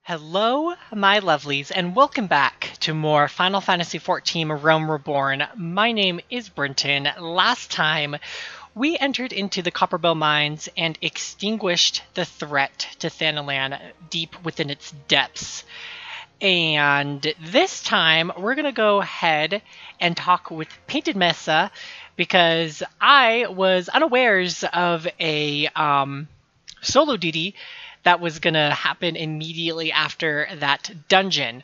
Hello, my lovelies, and welcome back to more Final Fantasy XIV Realm Reborn. My name is Brenton. Last time, we entered into the Copperbell Mines and extinguished the threat to Thanalan deep within its depths. And this time, we're going to go ahead and talk with Painted Mesa, because I was unawares of a solo duty that was going to happen immediately after that dungeon.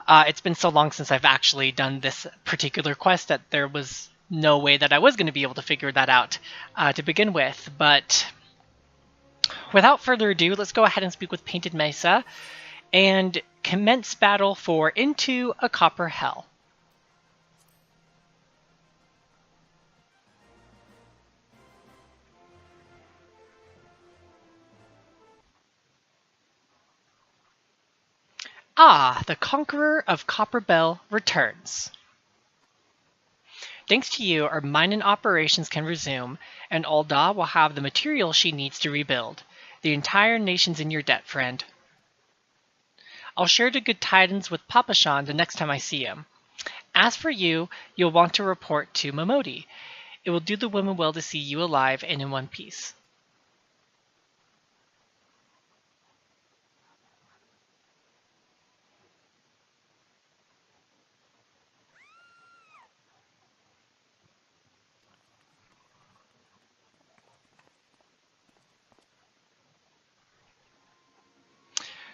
It's been so long since I've actually done this particular quest that there was no way that I was going to be able to figure that out to begin with. But without further ado, let's go ahead and speak with Painted Mesa and commence battle for Into a Copper Hell. Ah, the Conqueror of Copperbell returns. Thanks to you, our mining operations can resume, and Alda will have the material she needs to rebuild. The entire nation's in your debt, friend. I'll share the good tidings with Papa Shan the next time I see him. As for you, you'll want to report to Momodi. It will do the women well to see you alive and in one piece.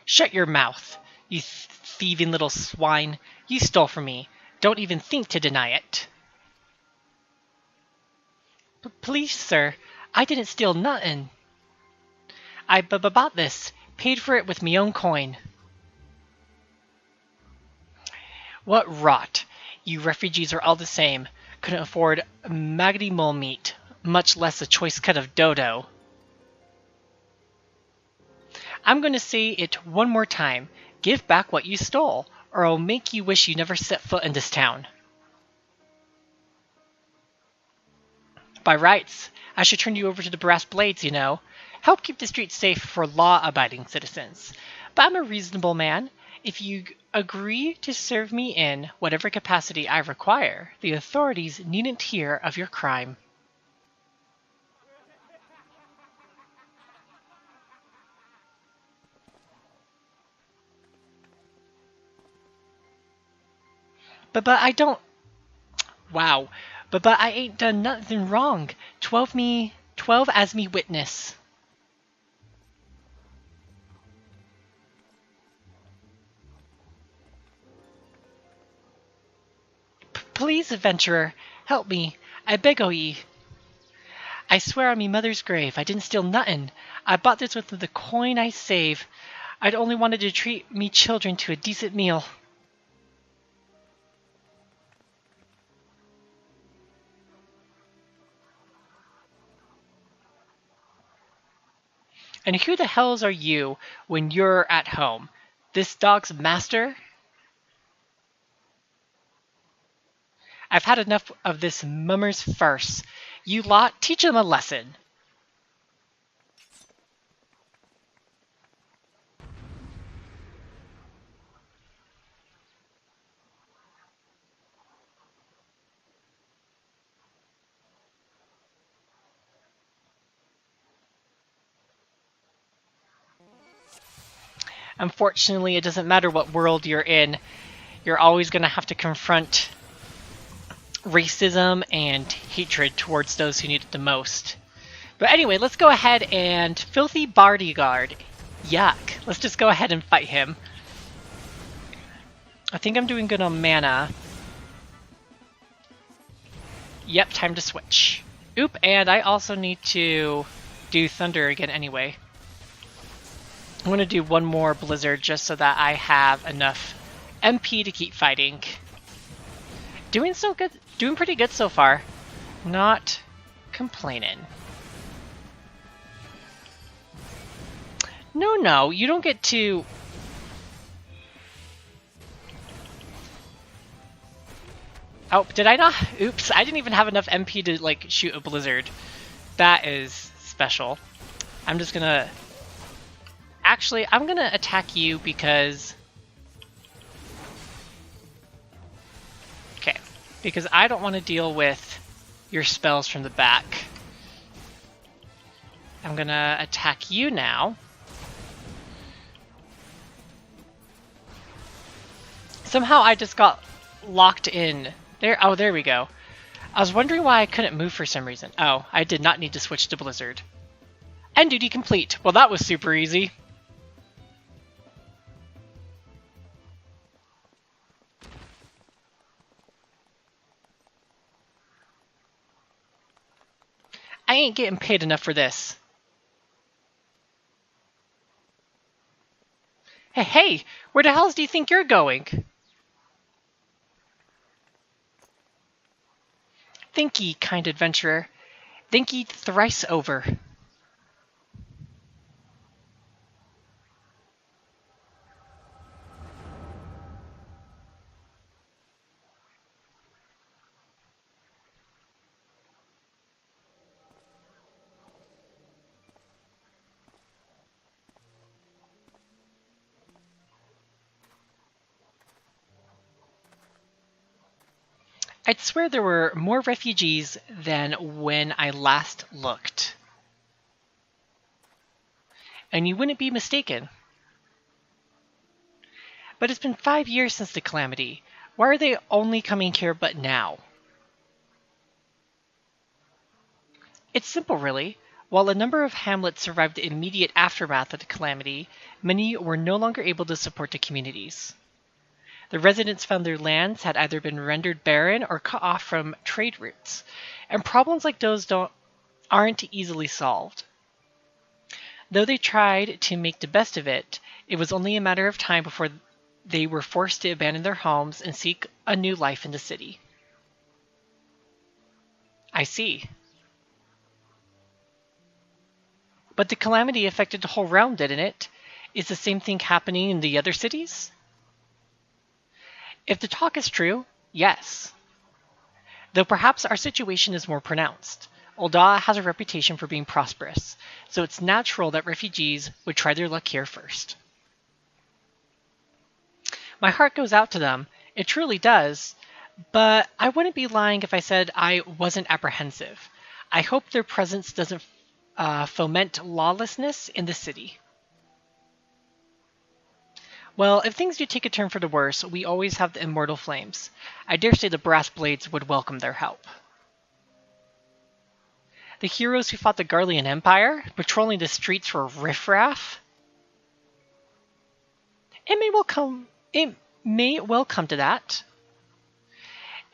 Shut your mouth, you thieving little swine. You stole from me. Don't even think to deny it. Please, sir, I didn't steal nothing. I bought this, paid for it with me own coin. What rot. You refugees are all the same. Couldn't afford maggoty mole meat, much less a choice cut of dodo. I'm going to say it one more time. Give back what you stole, or I'll make you wish you never set foot in this town. By rights, I should turn you over to the brass blades, you know. Help keep the streets safe for law-abiding citizens. But I'm a reasonable man. If you agree to serve me in whatever capacity I require, the authorities needn't hear of your crime. But I don't... Wow. But I ain't done nothing wrong. 12 as me witness. Please, adventurer, help me. I beg o' ye. I swear on me mother's grave, I didn't steal nothing. I bought this with the coin I save. I'd only wanted to treat me children to a decent meal. And who the hells are you when you're at home? This dog's master? I've had enough of this mummer's farce. You lot, teach him a lesson. Unfortunately, it doesn't matter what world you're in. You're always going to have to confront racism and hatred towards those who need it the most. But anyway, let's go ahead and... Filthy Bodyguard. Yuck. Let's just go ahead and fight him. I think I'm doing good on mana. Yep, time to switch. Oop, and I also need to do Thunder again anyway. I'm going to do one more Blizzard just so that I have enough MP to keep fighting. Doing so good. Doing pretty good so far. Not complaining. No, you don't get to... Oh, did I not? Oops, I didn't even have enough MP to, like, shoot a Blizzard. That is special. I'm just gonna Actually, I'm gonna attack you because... Okay. Because I don't want to deal with your spells from the back. I'm gonna attack you now. Somehow I just got locked in. There. Oh, there we go. I was wondering why I couldn't move for some reason. Oh, I did not need to switch to Blizzard. End duty complete. Well, that was super easy. I ain't getting paid enough for this. Hey, where the hells do you think you're going? Think ye, kind adventurer. Think ye thrice over. I'd swear there were more refugees than when I last looked. And you wouldn't be mistaken. But it's been 5 years since the calamity. Why are they only coming here but now? It's simple, really. While a number of hamlets survived the immediate aftermath of the calamity, many were no longer able to support the communities. The residents found their lands had either been rendered barren or cut off from trade routes, and problems like those aren't easily solved. Though they tried to make the best of it, it was only a matter of time before they were forced to abandon their homes and seek a new life in the city. I see. But the calamity affected the whole realm, didn't it? Is the same thing happening in the other cities? If the talk is true, yes. Though perhaps our situation is more pronounced. Ul'dah has a reputation for being prosperous, so it's natural that refugees would try their luck here first. My heart goes out to them, it truly does, but I wouldn't be lying if I said I wasn't apprehensive. I hope their presence doesn't foment lawlessness in the city. Well, if things do take a turn for the worse, we always have the immortal flames. I dare say the brass blades would welcome their help. The heroes who fought the Garlean Empire, patrolling the streets for riffraff? It may well come to that.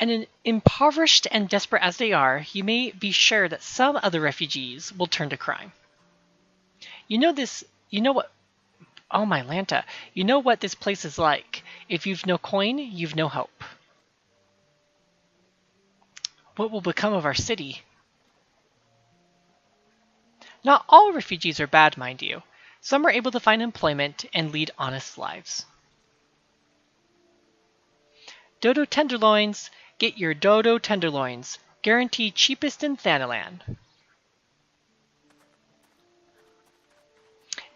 And impoverished and desperate as they are, you may be sure that some of the refugees will turn to crime. You know what Oh my Lanta, you know what this place is like. If you've no coin, you've no hope. What will become of our city? Not all refugees are bad, mind you. Some are able to find employment and lead honest lives. Dodo tenderloins, get your dodo tenderloins. Guaranteed cheapest in Thanalan.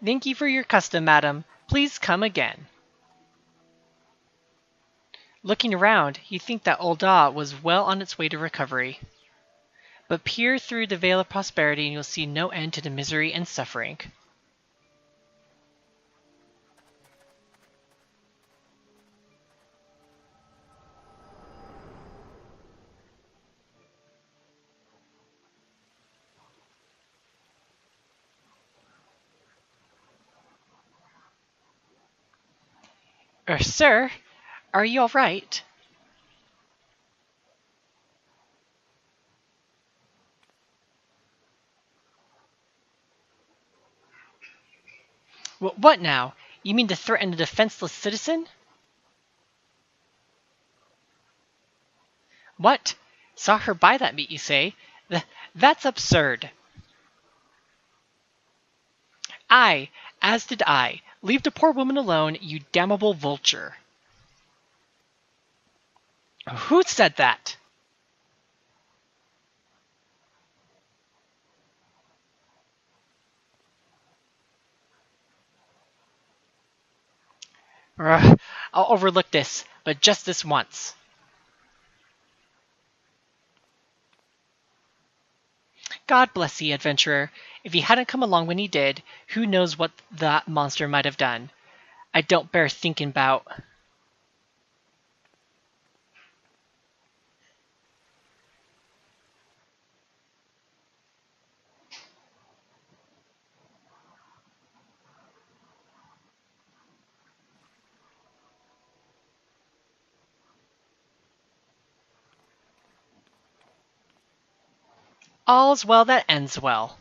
Thank you for your custom, madam. Please come again. Looking around, you think that Ul'dah was well on its way to recovery. But peer through the veil of prosperity and you'll see no end to the misery and suffering. Sir, are you all right? What now? You mean to threaten a defenseless citizen? What? Saw her buy that meat, you say? That's absurd. Aye, as did I. Leave the poor woman alone, you damnable vulture. Who said that? Ugh, I'll overlook this, but just this once. God bless the adventurer. If he hadn't come along when he did, who knows what that monster might have done. I don't bear thinking about. All's well that ends well.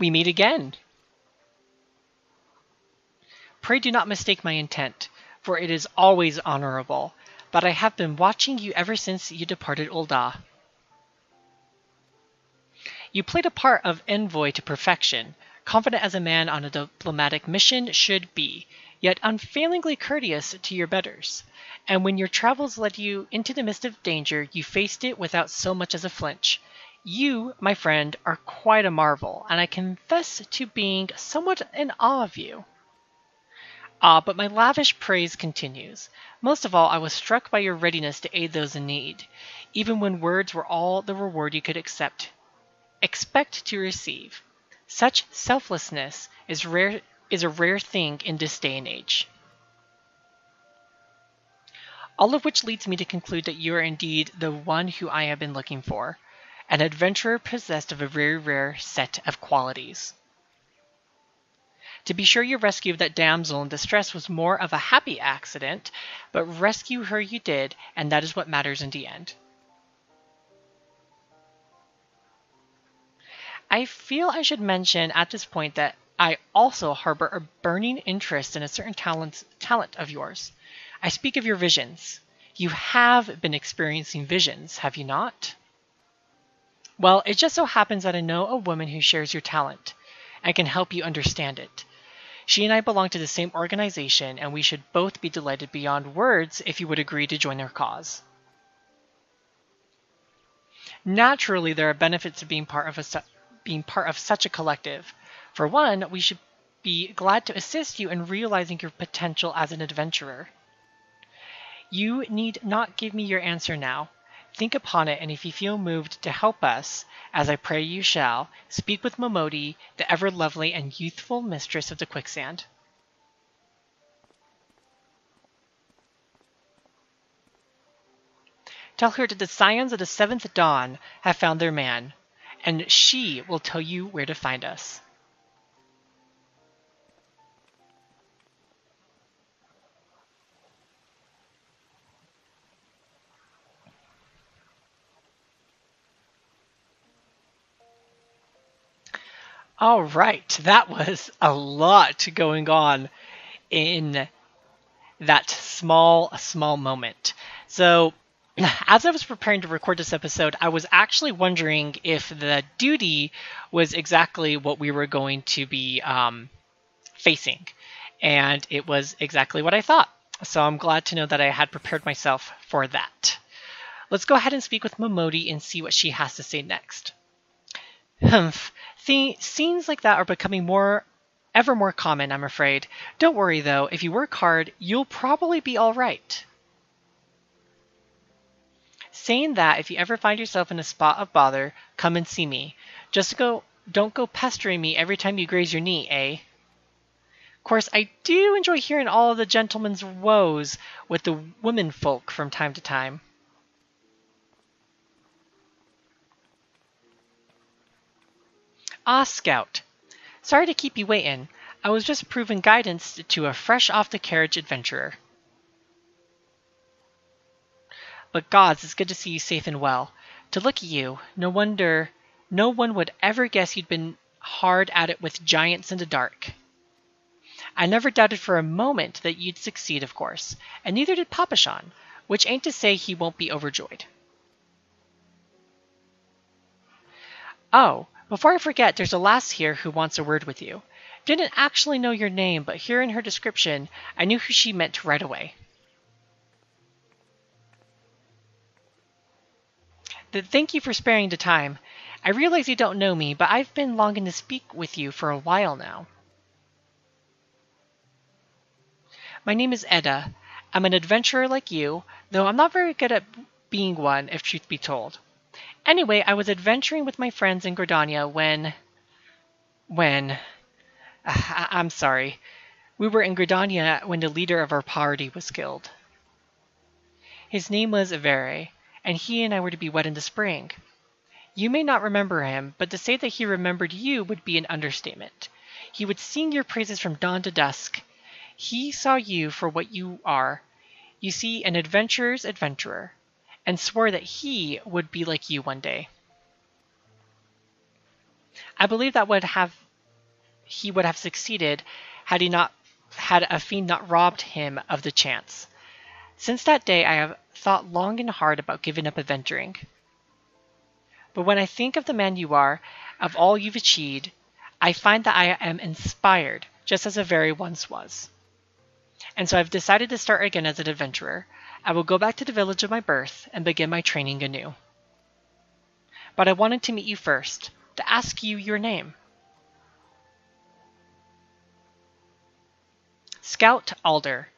We meet again. Pray do not mistake my intent, for it is always honorable. But I have been watching you ever since you departed Ul'dah. You played a part of envoy to perfection, confident as a man on a diplomatic mission should be, yet unfailingly courteous to your betters. And when your travels led you into the midst of danger, you faced it without so much as a flinch. You, my friend, are quite a marvel, and I confess to being somewhat in awe of you. Ah, but my lavish praise continues. Most of all, I was struck by your readiness to aid those in need, even when words were all the reward you could expect to receive. Such selflessness is a rare thing in this day and age. All of which leads me to conclude that you are indeed the one who I have been looking for, an adventurer possessed of a very rare set of qualities. To be sure, your rescue of that damsel in distress was more of a happy accident, but rescue her you did, and that is what matters in the end. I feel I should mention at this point that I also harbor a burning interest in a certain talent of yours. I speak of your visions. You have been experiencing visions, have you not? Well, it just so happens that I know a woman who shares your talent and can help you understand it. She and I belong to the same organization, and we should both be delighted beyond words if you would agree to join our cause. Naturally, there are benefits to being part of such a collective. For one, we should be glad to assist you in realizing your potential as an adventurer. You need not give me your answer now. Think upon it, and if you feel moved to help us, as I pray you shall, speak with Momodi, the ever-lovely and youthful mistress of the quicksand. Tell her that the scions of the seventh dawn have found their man, and she will tell you where to find us. All right, that was a lot going on in that small moment. So, as I was preparing to record this episode, I was actually wondering if the duty was exactly what we were going to be facing, and it was exactly what I thought. So I'm glad to know that I had prepared myself for that. Let's go ahead and speak with Momodi and see what she has to say next. Humph. Scenes like that are becoming ever more common, I'm afraid. Don't worry, though. If you work hard, you'll probably be all right. Saying that, if you ever find yourself in a spot of bother, come and see me. Don't go pestering me every time you graze your knee, eh? Of course, I do enjoy hearing all of the gentleman's woes with the womenfolk from time to time. Ah, Scout. Sorry to keep you waiting. I was just proving guidance to a fresh-off-the-carriage adventurer. But gods, it's good to see you safe and well. To look at you, no one would ever guess you'd been hard at it with giants in the dark. I never doubted for a moment that you'd succeed, of course, and neither did Papashan, which ain't to say he won't be overjoyed. Oh, before I forget, there's a lass here who wants a word with you. Didn't actually know your name, but hearing her description, I knew who she meant right away. Thank you for sparing the time. I realize you don't know me, but I've been longing to speak with you for a while now. My name is Edda. I'm an adventurer like you, though I'm not very good at being one, if truth be told. Anyway, I was adventuring with my friends in Gridania when... I'm sorry. We were in Gridania when the leader of our party was killed. His name was Vere, and he and I were to be wed in the spring. You may not remember him, but to say that he remembered you would be an understatement. He would sing your praises from dawn to dusk. He saw you for what you are. You see, an adventurer's adventurer, and swore that he would be like you one day. I believe that he would have succeeded had a fiend not robbed him of the chance. Since that day, I have thought long and hard about giving up adventuring. But when I think of the man you are, of all you've achieved, I find that I am inspired, just as Vere once was. And so I've decided to start again as an adventurer. I will go back to the village of my birth and begin my training anew. But I wanted to meet you first, to ask you your name. Scout Alder.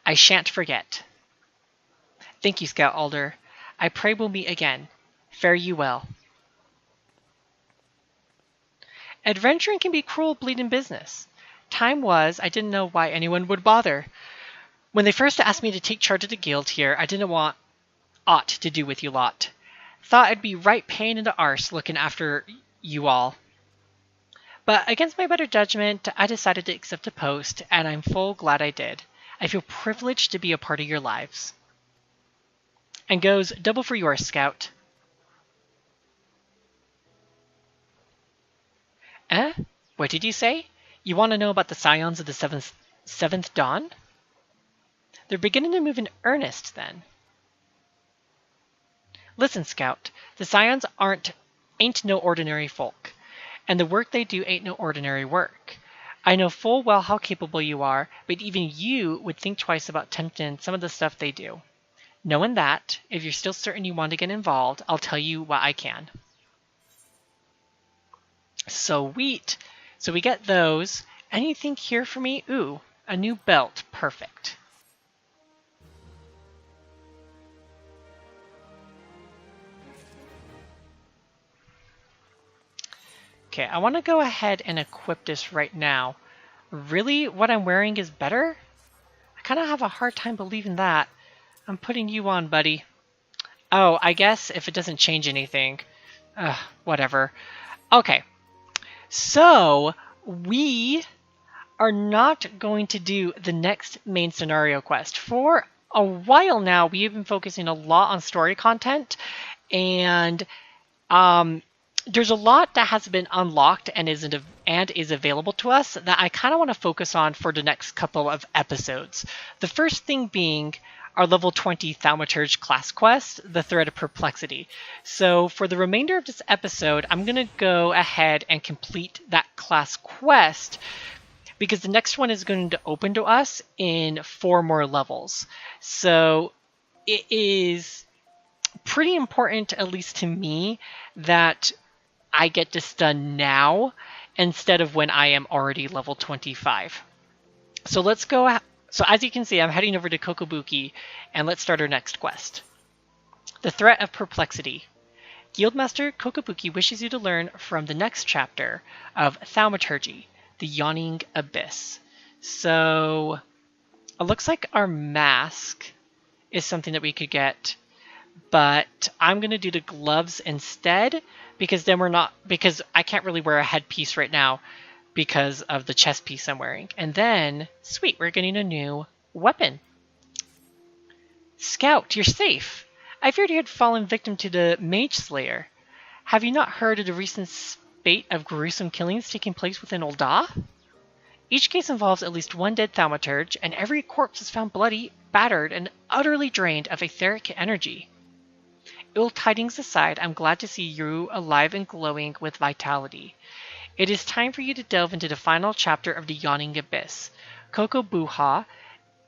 I shan't forget. Thank you, Scout Alder. I pray we'll meet again. Fare you well. Adventuring can be cruel, bleeding business. Time was, I didn't know why anyone would bother. When they first asked me to take charge of the guild here, I didn't want aught to do with you lot. Thought I'd be right pain in the arse looking after you all. But against my better judgment, I decided to accept the post, and I'm full glad I did. I feel privileged to be a part of your lives. And goes double for yours, Scout. Eh? What did you say? You want to know about the scions of the seventh dawn? They're beginning to move in earnest, then. Listen, Scout. The scions ain't no ordinary folk, and the work they do ain't no ordinary work. I know full well how capable you are, but even you would think twice about attempting some of the stuff they do. Knowing that, if you're still certain you want to get involved, I'll tell you what I can. Sweet. So we get those. Anything here for me? Ooh, a new belt. Perfect. Okay, I want to go ahead and equip this right now. Really? What I'm wearing is better? I kind of have a hard time believing that. I'm putting you on, buddy. Oh, I guess if it doesn't change anything. Whatever. Okay. So, we are not going to do the next main scenario quest. For a while now, we have been focusing a lot on story content, and there's a lot that has been unlocked and is available to us that I kind of want to focus on for the next couple of episodes. The first thing being our level 20 Thaumaturge class quest, the Thread of Perplexity. So for the remainder of this episode, I'm going to go ahead and complete that class quest because the next one is going to open to us in 4 more levels. So it is pretty important, at least to me, that I get this done now instead of when I am already level 25. So let's go. So as you can see, I'm heading over to Cocobusi, and let's start our next quest. The Threat of Perplexity. Guildmaster Cocobusi wishes you to learn from the next chapter of Thaumaturgy, the Yawning Abyss. So it looks like our mask is something that we could get, but I'm going to do the gloves instead because I can't really wear a headpiece right now because of the chest piece I'm wearing. And then, sweet, we're getting a new weapon. Scout, you're safe. I feared you had fallen victim to the Mage Slayer. Have you not heard of the recent spate of gruesome killings taking place within Ul'dah? Each case involves at least one dead thaumaturge, and every corpse is found bloody, battered, and utterly drained of etheric energy. Ill tidings aside, I'm glad to see you alive and glowing with vitality. It is time for you to delve into the final chapter of the Yawning Abyss. Cocobusi,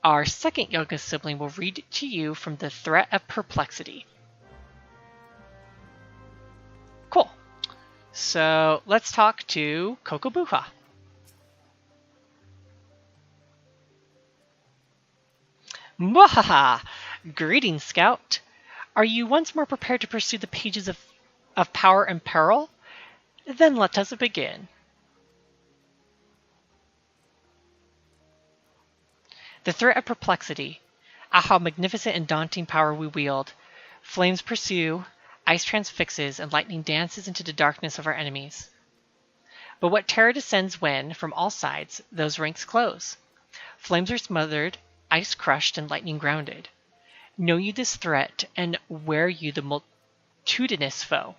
our second youngest sibling, will read to you from the Threat of Perplexity. Cool. So let's talk to Cocobusi. Mwahaha! Greetings, Scout. Are you once more prepared to pursue the pages of power and peril? Then let us begin. The threat of Perplexity. Ah, how magnificent and daunting power we wield. Flames pursue, ice transfixes, and lightning dances into the darkness of our enemies. But what terror descends when, from all sides, those ranks close? Flames are smothered, ice crushed, and lightning grounded. Know you this threat, and wear you the multitudinous foe.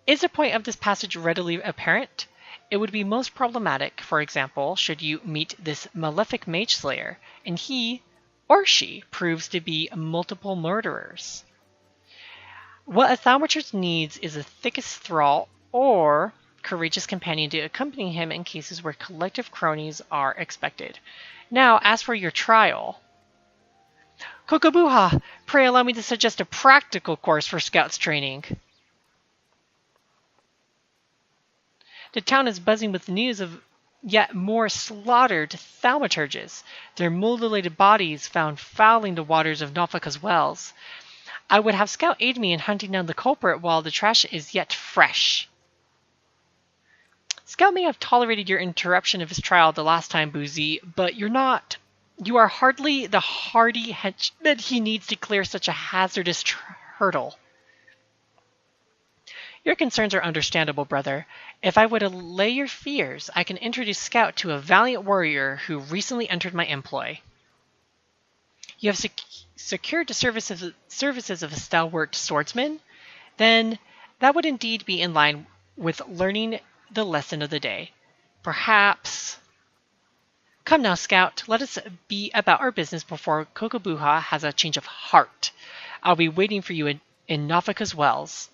Is the point of this passage readily apparent? It would be most problematic, for example, should you meet this malefic mage slayer, and he, or she, proves to be multiple murderers. What a thaumaturge needs is a thickest thrall or courageous companion to accompany him in cases where collective cronies are expected. Now, as for your trial... Cocobuha, pray allow me to suggest a practical course for scouts training. The town is buzzing with news of yet more slaughtered thaumaturges, their mutilated bodies found fouling the waters of Nofaka's wells. I would have Scout aid me in hunting down the culprit while the trash is yet fresh. Scout may have tolerated your interruption of his trial the last time, Boozy, but you are hardly the hardy henchman he needs to clear such a hazardous hurdle. Your concerns are understandable, brother. If I would allay your fears, I can introduce Scout to a valiant warrior who recently entered my employ. You have secured the services of a stalwart swordsman? Then that would indeed be in line with learning the lesson of the day. Perhaps... Come now, Scout, let us be about our business before Cocobuha has a change of heart. I'll be waiting for you in Nofaka's wells.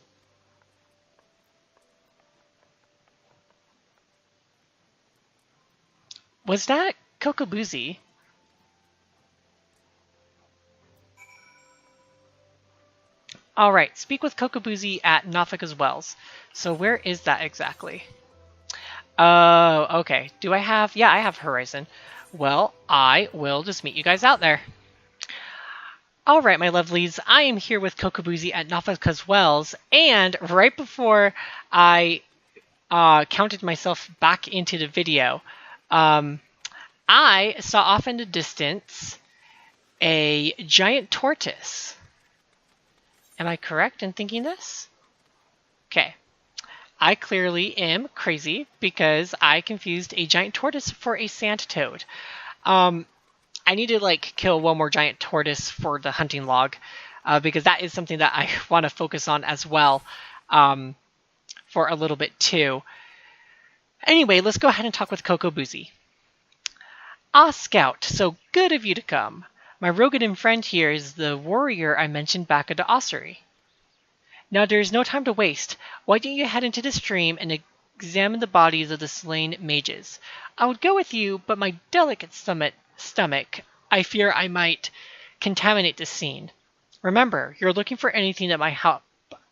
Was that Cocobusi? Alright, speak with Cocobusi at Nofaka's wells. So where is that exactly? Okay. Do I have... Yeah, I have Horizon. Well, I will just meet you guys out there. Alright, my lovelies. I am here with Cocobusi at Nofaka's wells, and right before I counted myself back into the video... I saw off in the distance a giant tortoise. Am I correct in thinking this? Okay. I clearly am crazy because I confused a giant tortoise for a sand toad. I need to kill one more giant tortoise for the hunting log because that is something that I want to focus on as well for a little bit too. Anyway, let's go ahead and talk with Cocobusi. Ah, Scout, so good of you to come. My Rogadin friend here is the warrior I mentioned back at the ossuary. Now there is no time to waste. Why don't you head into the stream and examine the bodies of the slain mages? I would go with you, but my delicate stomach, I fear I might contaminate the scene. Remember, you're looking for anything that might help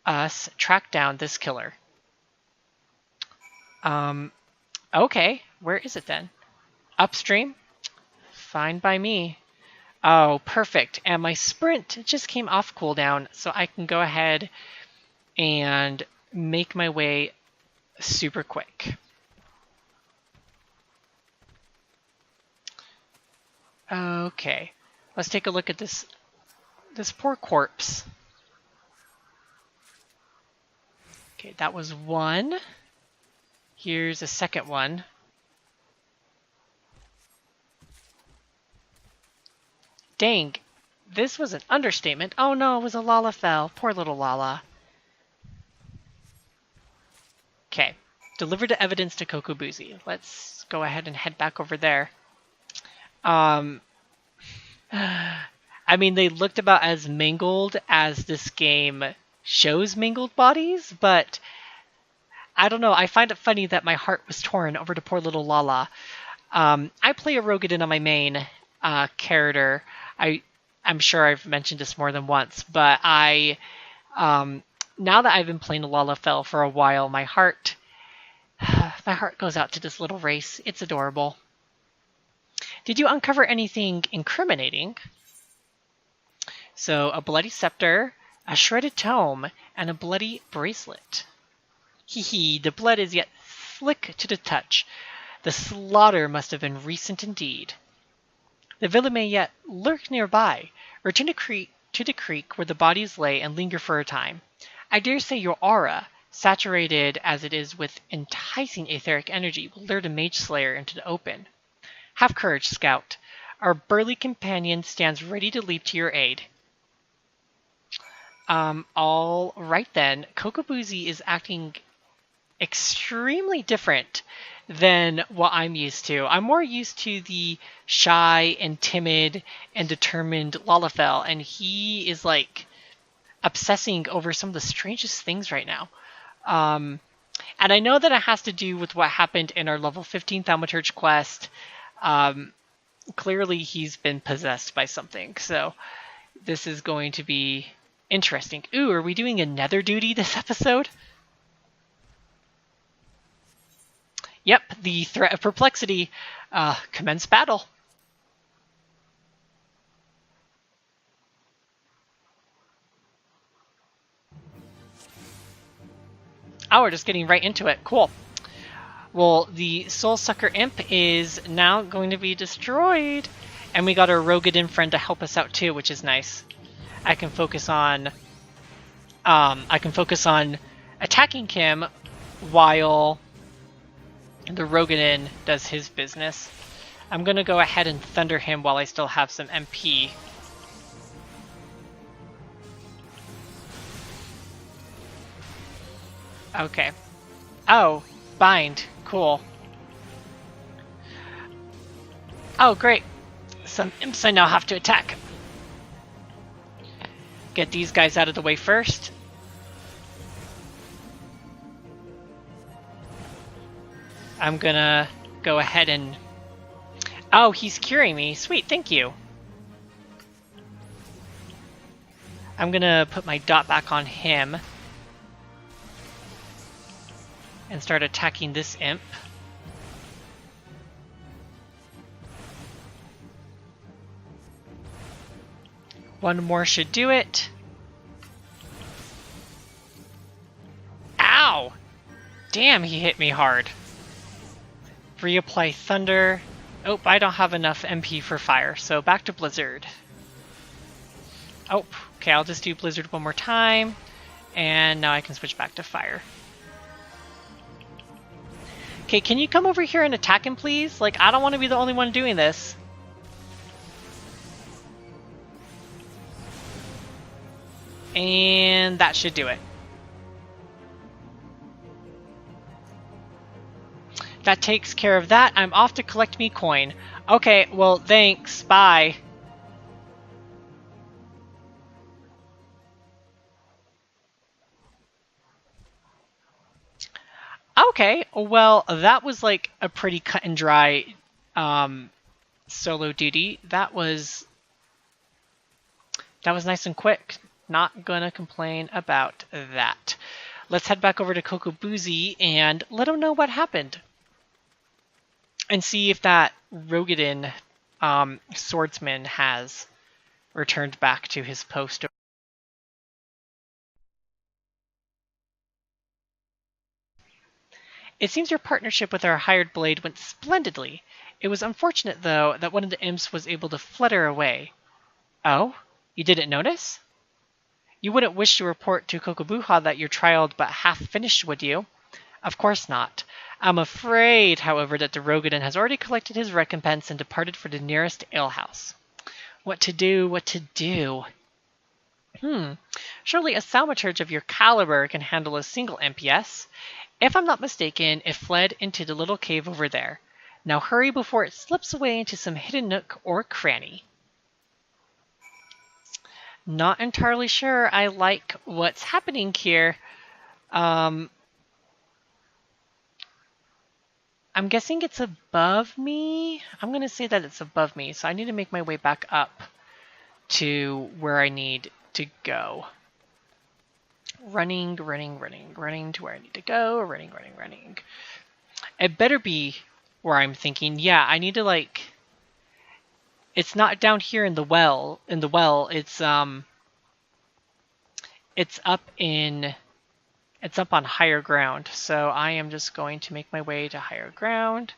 us track down this killer. Okay, where is it then? Upstream? Fine by me. Oh, perfect. And my sprint just came off cooldown, so I can go ahead and make my way super quick. Okay, let's take a look at this poor corpse. Okay, that was one. Here's a second one. Dang, this was an understatement. Oh no, it was a Lalafell. Poor little Lala. Okay, deliver the evidence to Cocobusi. Let's go ahead and head back over there. I mean, they looked about as mangled as this game shows mangled bodies, but I don't know. I find it funny that my heart was torn over to poor little Lala. I play a Rogadin on my main character. I'm sure I've mentioned this more than once, but now that I've been playing Lalafell for a while, my heart goes out to this little race. It's adorable. Did you uncover anything incriminating? So, a bloody scepter, a shredded tome, and a bloody bracelet. Hee hee, the blood is yet slick to the touch. The slaughter must have been recent indeed. The villain may yet lurk nearby. Return to the creek where the bodies lay and linger for a time. I dare say your aura, saturated as it is with enticing etheric energy, will lure the Mage Slayer into the open. Have courage, Scout. Our burly companion stands ready to leap to your aid. All right then. Cocobusi is acting extremely different than what I'm used to. I'm more used to the shy and timid and determined Lalafell, and he is like obsessing over some of the strangest things right now. And I know that it has to do with what happened in our level 15 Thaumaturge quest. Clearly he's been possessed by something, so this is going to be interesting. Ooh, are we doing a nether duty this episode? Yep, the threat of perplexity. Commence battle. Oh, we're just getting right into it. Cool. Well, the Soul Sucker Imp is now going to be destroyed. And we got our Rogadin friend to help us out too, which is nice. I can focus on attacking him while the Rogadin does his business. I'm gonna go ahead and thunder him while I still have some MP. Okay. Oh, bind. Cool. Oh, great. Some imps I now have to attack. Get these guys out of the way first. I'm gonna go ahead and... Oh, he's curing me. Sweet, thank you. I'm gonna put my dot back on him and start attacking this imp. One more should do it. Ow! Damn, he hit me hard. Reapply Thunder. Oh, I don't have enough MP for Fire, so back to Blizzard. Oh, okay, I'll just do Blizzard one more time. And now I can switch back to Fire. Okay, can you come over here and attack him, please? Like, I don't want to be the only one doing this. And that should do it. That takes care of that. I'm off to collect me coin. Okay, well, thanks. Bye. Okay, well, that was like a pretty cut and dry solo duty. That was nice and quick. Not gonna complain about that. Let's head back over to Cocobusi and let him know what happened. And see if that Rogadin swordsman has returned back to his post. It seems your partnership with our hired blade went splendidly. It was unfortunate, though, that one of the imps was able to flutter away. Oh? You didn't notice? You wouldn't wish to report to Cocobuha that your trial but half finished, would you? Of course not. I'm afraid, however, that the Rogadin has already collected his recompense and departed for the nearest alehouse. What to do, what to do? Surely a thaumaturge of your caliber can handle a single MPS. If I'm not mistaken, it fled into the little cave over there. Now hurry before it slips away into some hidden nook or cranny. Not entirely sure I like what's happening here. I'm guessing it's above me. I'm going to say that it's above me, so I need to make my way back up to where I need to go. Running to where I need to go. Running. It better be where I'm thinking. Yeah, I need to, like, It's not down here in the well. It's up in. It's up on higher ground. So I am just going to make my way to higher ground.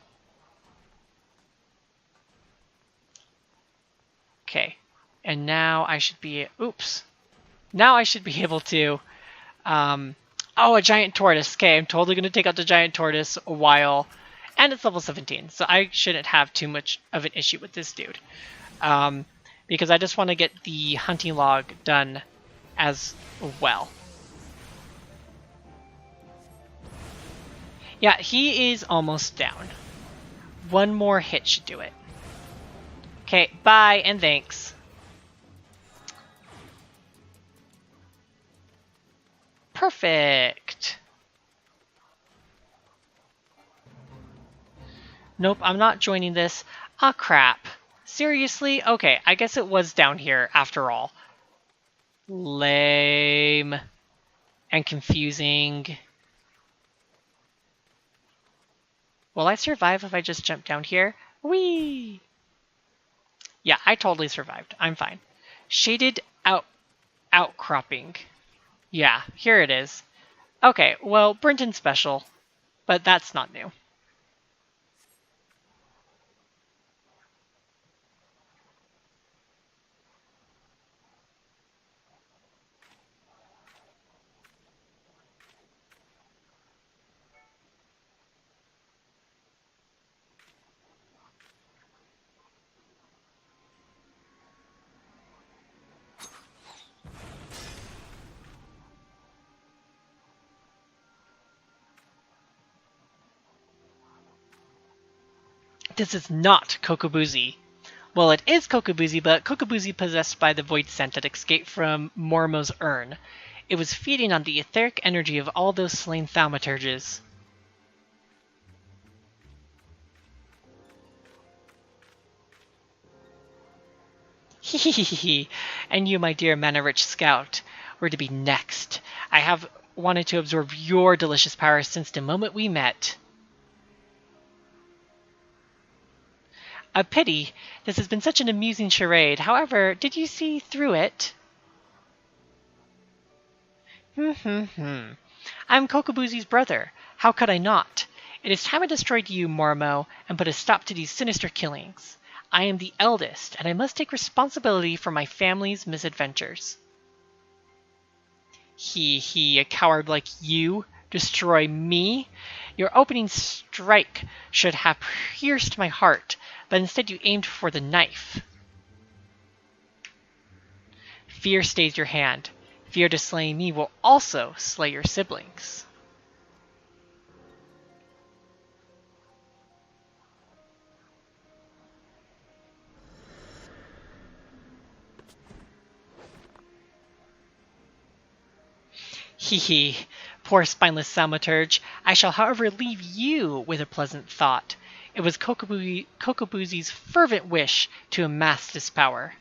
Okay, and now I should be. Oops. Now I should be able to. Oh, a giant tortoise. Okay, I'm totally going to take out the giant tortoise a while. And it's level 17, so I shouldn't have too much of an issue with this dude. Because I just want to get the hunting log done as well. Yeah, he is almost down. One more hit should do it. Okay, bye and thanks. Perfect. Nope, I'm not joining this. Ah, crap. Seriously? Okay, I guess it was down here after all. Lame. And confusing. Will I survive if I just jump down here? Whee! Yeah, I totally survived. I'm fine. Shaded outcropping. Yeah, here it is. Okay, well, Brenton's special, but that's not new. This is not Cocobusi. Well, it is Cocobusi, but Cocobusi possessed by the void scent that escaped from Mormo's urn. It was feeding on the etheric energy of all those slain thaumaturges. Hehehehe. And you, my dear mana-rich scout, were to be next. I have wanted to absorb your delicious power since the moment we met. A pity. This has been such an amusing charade. However, did you see through it? I'm Cocobusi's brother. How could I not? It is time I destroyed you, Mormo, and put a stop to these sinister killings. I am the eldest, and I must take responsibility for my family's misadventures. A coward like you? Destroy me? Your opening strike should have pierced my heart, but instead you aimed for the knife. Fear stays your hand. Fear to slay me will also slay your siblings. Hee, poor spineless thaumaturge. I shall, however, leave you with a pleasant thought. It was Cocobusi's fervent wish to amass this power.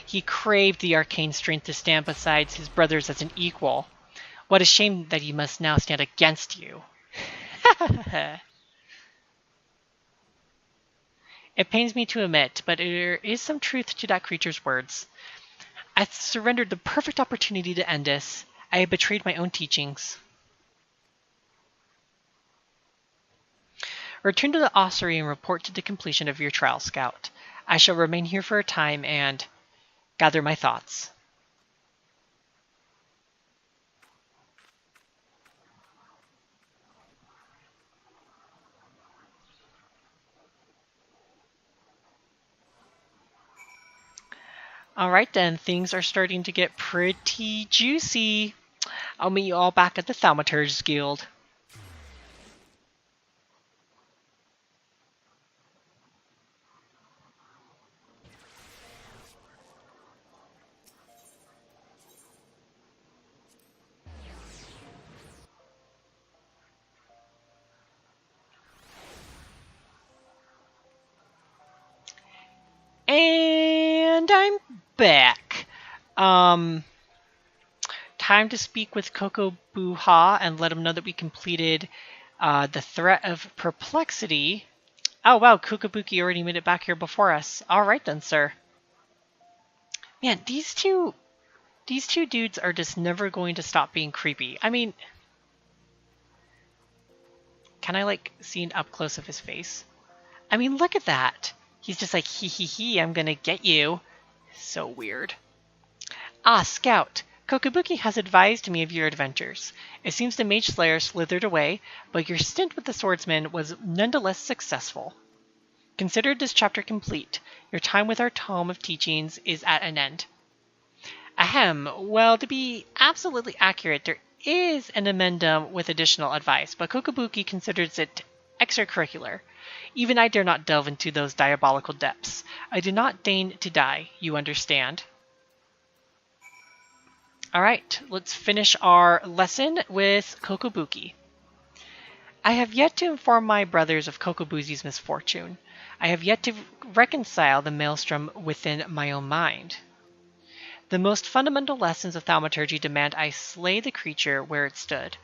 He craved the arcane strength to stand beside his brothers as an equal. What a shame that he must now stand against you. It pains me to admit, but there is some truth to that creature's words. I surrendered the perfect opportunity to end this. I had betrayed my own teachings. Return to the ossuary and report to the completion of your trial, Scout. I shall remain here for a time and gather my thoughts. Alright then, things are starting to get pretty juicy. I'll meet you all back at the Thaumaturge Guild. And I'm back. Time to speak with Cocobuha and let him know that we completed the threat of Perplexity Oh wow, Cocobusi already made it back here before us. All right then, sir. Man, these two dudes are just never going to stop being creepy. I mean, can I like see an up close of his face? I mean, look at that. He's just like, hee hee hee, I'm gonna get you. So weird. Ah, Scout. Cocobusi has advised me of your adventures. It seems the Mage Slayer slithered away, but your stint with the Swordsman was nonetheless successful. Consider this chapter complete. Your time with our tome of teachings is at an end. Ahem. Well, to be absolutely accurate, there is an addendum with additional advice, but Cocobusi considers it extracurricular. Even I dare not delve into those diabolical depths. I do not deign to die, you understand. Alright, let's finish our lesson with Cocobusi. I have yet to inform my brothers of Cocobusi's misfortune. I have yet to reconcile the maelstrom within my own mind. The most fundamental lessons of thaumaturgy demand I slay the creature where it stood.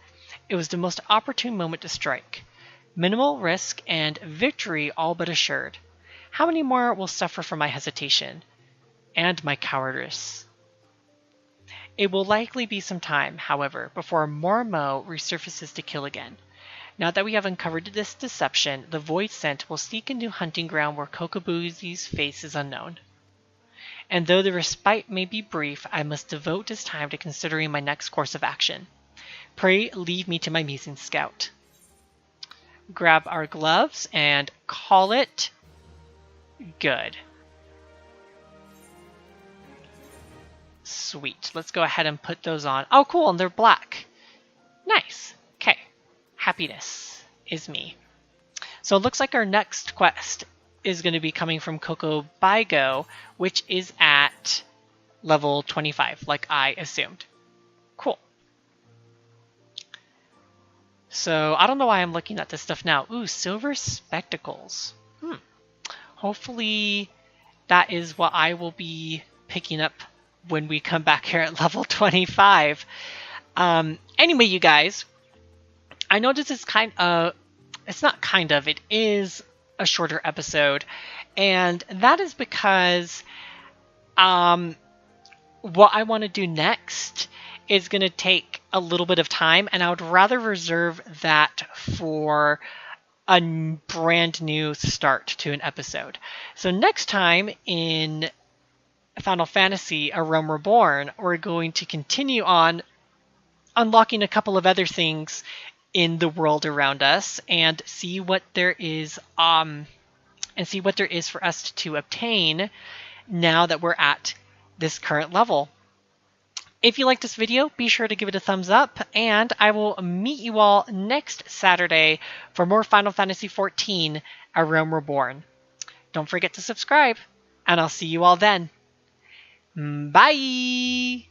It was the most opportune moment to strike. Minimal risk and victory all but assured. How many more will suffer from my hesitation and my cowardice? It will likely be some time, however, before Mormo resurfaces to kill again. Now that we have uncovered this deception, the Void Scent will seek a new hunting ground where Cocobusi's face is unknown. And though the respite may be brief, I must devote this time to considering my next course of action. Pray leave me to my musing, Scout. Grab our gloves and call it good. Sweet. Let's go ahead and put those on. Oh, cool, and they're black. Nice. Okay. Happiness is me. So it looks like our next quest is going to be coming from Cocobusi, which is at level 25, like I assumed. Cool. So I don't know why I'm looking at this stuff now. Ooh, silver spectacles. Hopefully that is what I will be picking up when we come back here at level 25. Anyway, you guys, I know this is it is a shorter episode, and that is because what I want to do next is going to take a little bit of time, and I would rather reserve that for a brand new start to an episode. So next time in Final Fantasy: A Realm Reborn, we're going to continue on unlocking a couple of other things in the world around us and see what there is for us to obtain now that we're at this current level. If you like this video, be sure to give it a thumbs up, and I will meet you all next Saturday for more Final Fantasy XIV: A Realm Reborn. Don't forget to subscribe, and I'll see you all then. Bye!